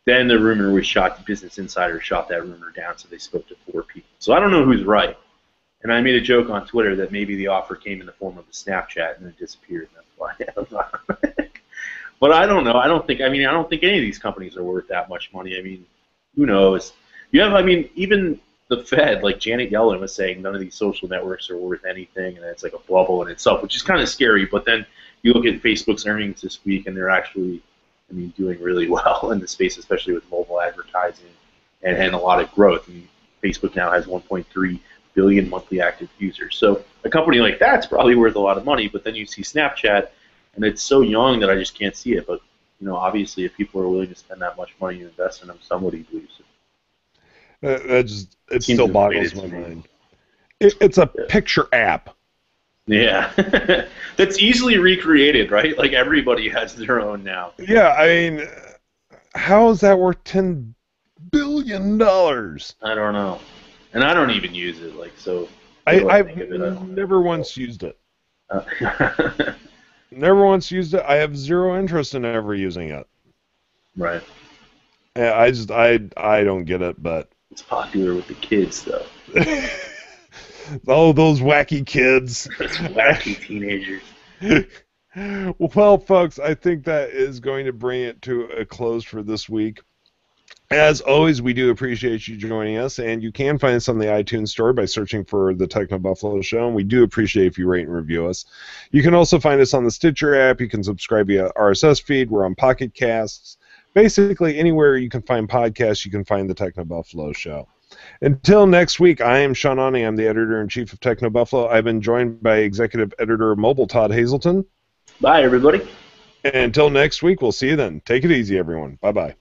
[SPEAKER 2] Then the rumor was shot. Business Insider shot that rumor down, so they spoke to 4 people. So I don't know who's right. And I made a joke on Twitter that maybe the offer came in the form of a Snapchat and then disappeared. And that's why. But I don't know. I don't think. I mean, I don't think any of these companies are worth that much money. I mean, who knows? You have. I mean, even the Fed, like Janet Yellen was saying, none of these social networks are worth anything, and it's like a bubble in itself, which is kind of scary. But then you look at Facebook's earnings this week, and they're actually, I mean, doing really well in the space, especially with mobile advertising and a lot of growth. I mean, Facebook now has 1.3 billion monthly active users. So a company like that's probably worth a lot of money. But then you see Snapchat, and it's so young that I just can't see it. But obviously, if people are willing to spend that much money to invest in them, somebody believes it.
[SPEAKER 1] It
[SPEAKER 2] Seems
[SPEAKER 1] still boggles
[SPEAKER 2] inflated
[SPEAKER 1] my
[SPEAKER 2] to me.
[SPEAKER 1] mind. It's a picture app.
[SPEAKER 2] Yeah, that's easily recreated, right? Like everybody has their own now.
[SPEAKER 1] Yeah, I mean, how is that worth $10 billion?
[SPEAKER 2] I don't know, and I don't even use it. Like, so what do I think
[SPEAKER 1] I've
[SPEAKER 2] of it? I don't
[SPEAKER 1] never once used it.
[SPEAKER 2] know.
[SPEAKER 1] Never once used it. I have zero interest in ever using it.
[SPEAKER 2] Right.
[SPEAKER 1] Yeah, I don't get it, but
[SPEAKER 2] It's popular with the kids, though.
[SPEAKER 1] oh, those wacky kids.
[SPEAKER 2] Those wacky teenagers.
[SPEAKER 1] Well, folks, I think that is going to bring it to a close for this week. As always, we do appreciate you joining us, and you can find us on the iTunes Store by searching for the TechnoBuffalo Show, and we do appreciate if you rate and review us. You can also find us on the Stitcher app. You can subscribe via RSS feed. We're on Pocket Casts. Basically, anywhere you can find podcasts, you can find the TechnoBuffalo Show. Until next week, I am Sean Ani. I'm the editor-in-chief of TechnoBuffalo. I've been joined by executive editor of Mobile, Todd Hazelton.
[SPEAKER 2] Bye, everybody.
[SPEAKER 1] And until next week, we'll see you then. Take it easy, everyone. Bye-bye.